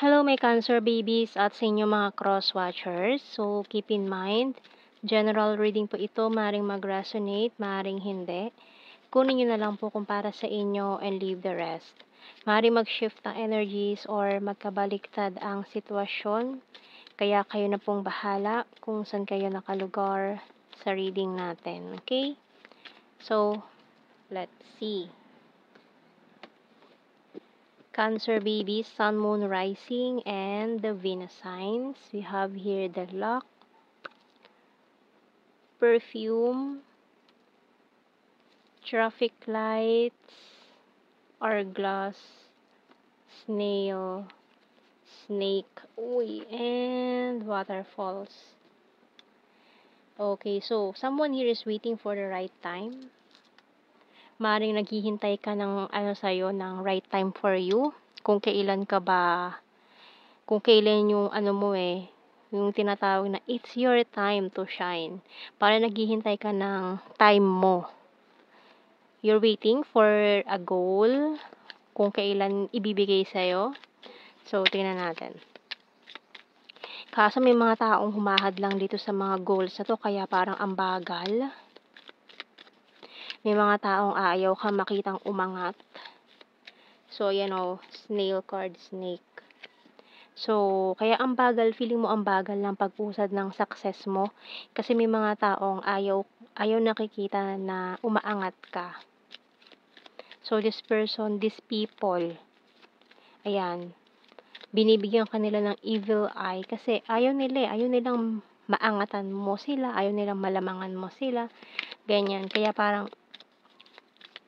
Hello my Cancer babies at sa inyo mga cross watchers. So keep in mind, general reading po ito, maaaring mag-resonate, maaaring hindi. Kunin nyo na lang po kung para sa inyo and leave the rest. Maaaring mag-shift ang energies or magkabaliktad ang sitwasyon. Kaya kayo na pong bahala kung saan kayo nakalugar sa reading natin. Okay? So, let's see. Cancer babies, Sun, Moon, Rising, and the Venus signs. We have here the Luck, Perfume, Traffic Lights, Hourglass, Snail, Snake, and Waterfalls. Okay, so someone here is waiting for the right time. Maring naghihintay ka ng sa'yo, ng right time for you. Kung kailan yung yung tinatawag na it's your time to shine. Para naghihintay ka ng time mo. You're waiting for a goal, kung kailan ibibigay sa'yo. So, tingnan natin. Kaso may mga taong humahadlang dito sa mga goals na to, kaya parang ang bagal. May mga taong ayaw ka makitang umangat. So, snail card, snake. So, kaya ang bagal, feeling mo ang bagal ng pag-usad ng success mo. Kasi may mga taong ayaw nakikita na umaangat ka. So, these people, ayan, binibigyan ka nila ng evil eye kasi ayaw nilang maangatan mo sila, ayaw nilang malamangan mo sila, ganyan. Kaya parang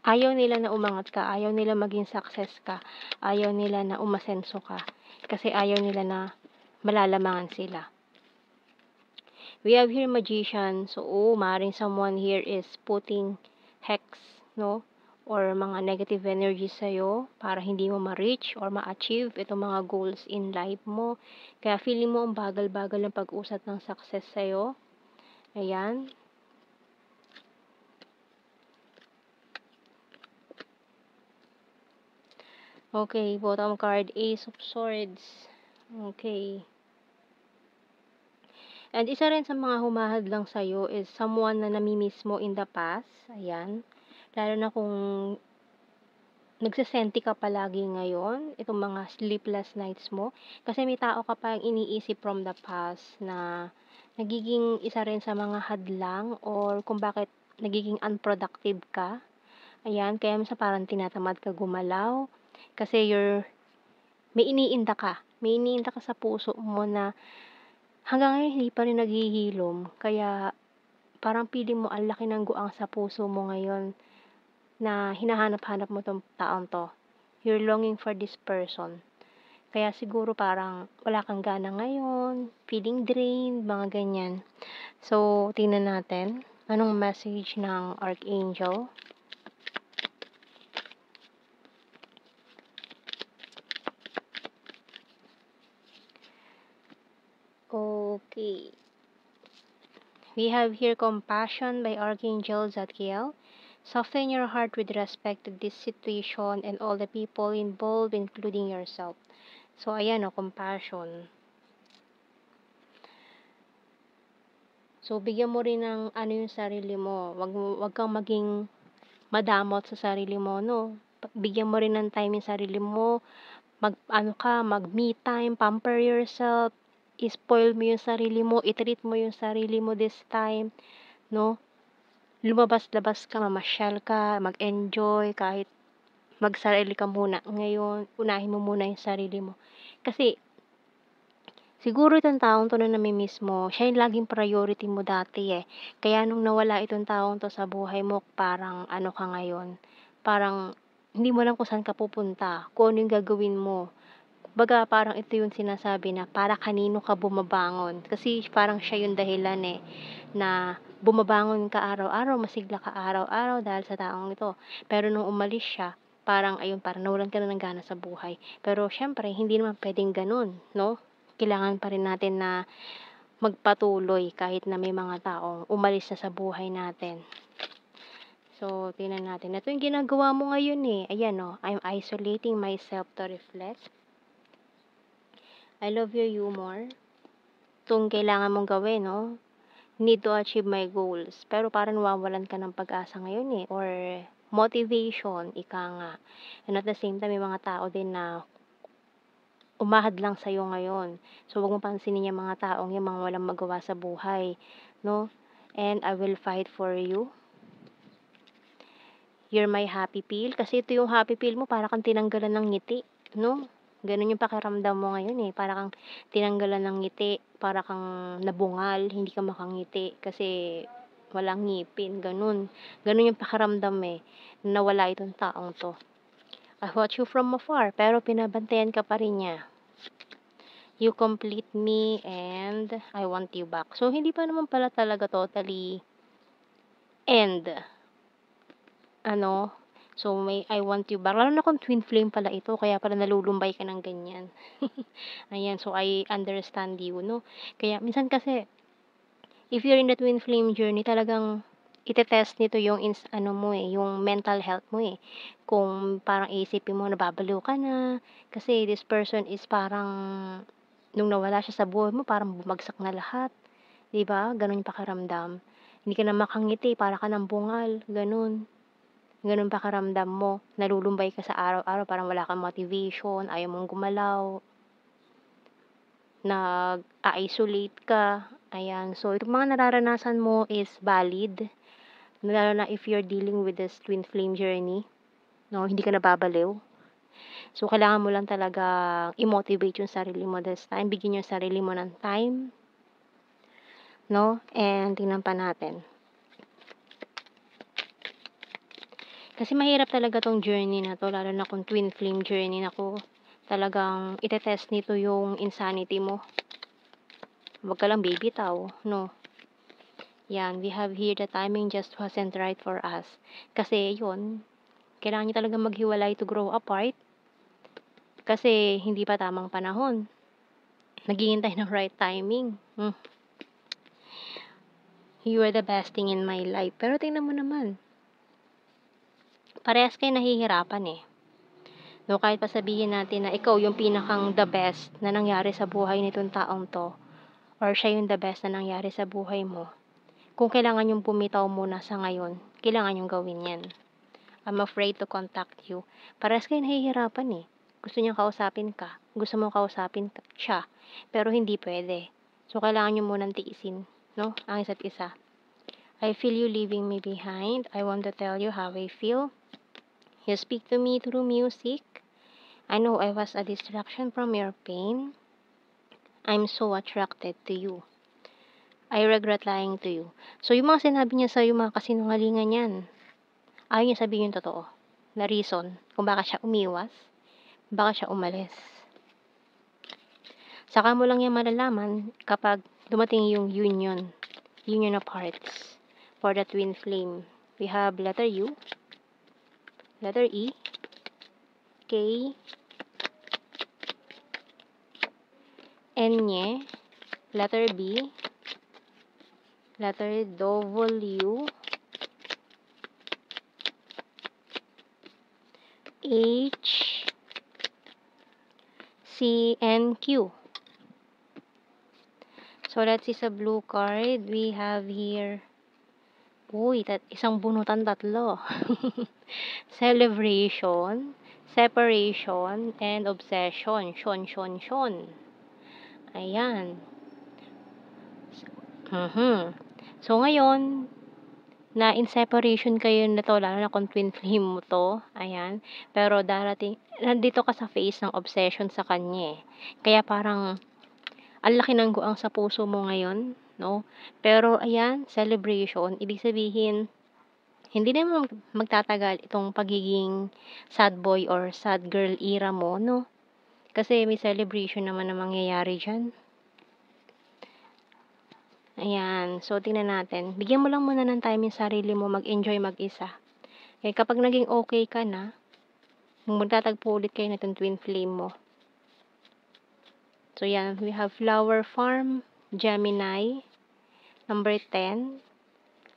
ayaw nila na umangat ka, ayaw nila maging success ka, ayaw nila na umasenso ka, kasi ayaw nila na malalamangan sila. We have here Magician, so maaaring someone here is putting hex, no? Or mga negative energy sa'yo para hindi mo ma-reach or ma-achieve itong mga goals in life mo. Kaya feeling mo ang bagal-bagal ng pag-usat ng success sa'yo. Ayan. Okay, bottom card, Ace of Swords. Okay. And isa rin sa mga humahadlang sa'yo is someone na namimiss mo in the past. Ayan. Lalo na kung nagsasenti ka palagi ngayon, itong mga sleepless nights mo. Kasi may tao ka pang iniisip from the past na nagiging isa rin sa mga hadlang or kung bakit nagiging unproductive ka. Ayan, kaya minsan parang tinatamad ka gumalaw. Kasi may iniinda ka. May iniinda ka sa puso mo na hanggang ngayon hindi pa rin naghihilom. Kaya parang feeling mo ang laki ng guang sa puso mo ngayon na hinahanap-hanap mo tong taong to. You're longing for this person. Kaya siguro parang wala kang gana ngayon, feeling drained, mga ganyan. So, tingnan natin anong message ng Archangel. Okay. We have here Compassion by Archangel Zadkiel. Soften your heart with respect to this situation and all the people involved, including yourself. So, ayan compassion. So, bigyan mo rin ng yung sarili mo. Wag kang maging madamot sa sarili mo, no? Bigyan mo rin ng time yung sarili mo. Mag me time, pamper yourself, i-spoil mo yung sarili mo, i-treat mo yung sarili mo this time, no? Lumabas-labas ka, mamasyal ka, mag-enjoy, kahit magsarili ka muna ngayon, unahin mo muna yung sarili mo. Kasi, siguro itong taong to na namimiss mo, siya yung laging priority mo dati eh. Kaya nung nawala itong taong to sa buhay mo, parang ka ngayon, parang hindi mo alam kung saan ka pupunta, kung ano yung gagawin mo. Kumbaga parang ito yung sinasabi na para kanino ka bumabangon. Kasi parang siya yung dahilan eh, na bumabangon ka araw-araw, masigla ka araw-araw dahil sa taong ito. Pero nung umalis siya, parang nawalan ka na ng gana sa buhay. Pero syempre, hindi naman pwedeng ganun, no? Kailangan pa rin natin na magpatuloy kahit na may mga taong umalis na sa buhay natin. So, tingnan natin. Ito yung ginagawa mo ngayon eh. Ayan I'm isolating myself to reflect. I love your humor. Itong kailangan mong gawin, no? Need to achieve my goals. Pero parang nawawalan ka ng pag-asa ngayon eh. Or motivation, ika nga. And at the same time, may mga tao din na umahad lang sa'yo ngayon. So, huwag mo pansinin yung mga taong yung mga walang magawa sa buhay. No? And I will fight for you. You're my happy pill. Kasi ito yung happy pill mo, para kang tinanggalan ng ngiti. No? Ganun yung pakiramdam mo ngayon eh. Para kang tinanggalan ng ngiti. Para kang nabungal. Hindi ka makangiti. Kasi walang ngipin. Ganun. Ganun yung pakiramdam eh. Nawala itong taong to. I watch you from afar. Pero pinabantayan ka pa rin niya. You complete me and I want you back. So, hindi pa naman pala talaga totally end. So may I want you back. Lalo na kung twin flame pala ito, kaya pala nalulumbay ka ng ganyan. Ayan, so I understand you, no? Kaya minsan kasi, if you're in the twin flame journey, talagang ite-test nito yung yung mental health mo eh. Kung parang isipin mo nababaliw ka na, kasi this person is parang nung nawala siya sa buhay mo, parang bumagsak na lahat. 'Di ba? Ganun yung pakiramdam. Hindi ka na makangiti, para ka ng bungal, ganun. Ganun pakiramdam mo, nalulumbay ka sa araw-araw, parang wala kang motivation, ayaw mong gumalaw, nag-a-isolate ka, ayan. So, itong mga nararanasan mo is valid, lalo na if you're dealing with this twin flame journey, no, hindi ka nababaliw. So, kailangan mo lang talaga i-motivate yung sarili mo this time, bigyan yung sarili mo ng time, no, and tingnan pa natin. Kasi mahirap talaga tong journey na 'to, lalo na kung twin flame journey. Naku, talagang ite-test nito yung insanity mo. Huwag ka lang bibitaw, no? Yan, we have here the timing just wasn't right for us. Kasi yun, kailangan niyo talagang maghiwalay to grow apart. Kasi hindi pa tamang panahon. Naghihintay ng right timing. You are the best thing in my life. Pero tingnan mo naman, parehas kayo nahihirapan eh. No, kahit pa sabihin natin na ikaw yung pinakang the best na nangyari sa buhay nitong taong to, or siya yung the best na nangyari sa buhay mo, kung kailangan yung bumitaw muna sa ngayon, kailangan yung gawin yan. I'm afraid to contact you. Parehas kayo nahihirapan eh. Gusto niyang kausapin ka. Gusto mo kausapin siya. Pero hindi pwede. So, kailangan niyo munang tiisin, no? Ang isa't isa. I feel you leaving me behind. I want to tell you how I feel. You speak to me through music. I know I was a distraction from your pain. I'm so attracted to you. I regret lying to you. So, yung mga sinabi niya sa'yo, mga kasinungalingan yan, ayaw niya sabihin yung totoo. Na reason kung bakit siya umiwas, bakit siya umalis. Saka mo lang yan malalaman kapag dumating yung union of hearts for the twin flame. We have letter U, letter E, K, N, letter B, letter W, H, C, and Q. So, let's see sa blue card. We have here, isang bunutan, tatlo. Celebration, separation, and obsession. Shon. Ayan. So, ngayon, na in separation kayo na to, lalo na kung twin flame mo to, ayan. Pero nandito ka sa phase ng obsession sa kanya eh. Kaya parang, ang laki ng guang sa puso mo ngayon, no? Pero, ayan, celebration, ibig sabihin, hindi naman magtatagal itong pagiging sad boy or sad girl era mo, no? Kasi may celebration naman na mangyayari dyan. Ayan, so tingnan natin. Bigyan mo lang muna ng time yung sarili mo mag-enjoy mag-isa. Eh, kapag naging okay ka na, magtatagpo ulit kayo na itong twin flame mo. So, yan. We have Flower Farm, Gemini, number 10,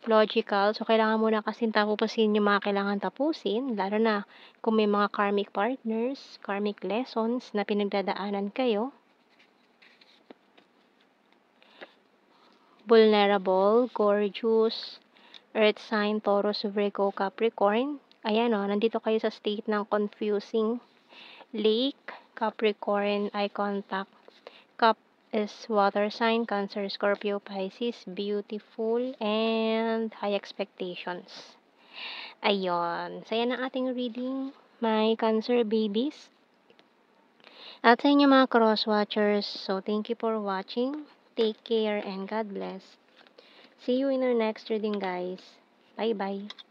Logical. So, kailangan mo na kasing tapusin yung mga kailangan tapusin, lalo na kung may mga karmic partners, karmic lessons na pinagdadaanan kayo. vulnerable, gorgeous, Earth sign, Taurus, Virgo, Capricorn. Ayan o, nandito kayo sa state ng confusing. Lake, Capricorn, eye contact. Cup is water sign, Cancer, Scorpio, Pisces, beautiful, and high expectations. Ayun. So, yan ang ating reading, my Cancer babies. At sa inyo mga cross-watchers, so thank you for watching. Take care and God bless. See you in our next reading, guys. Bye-bye.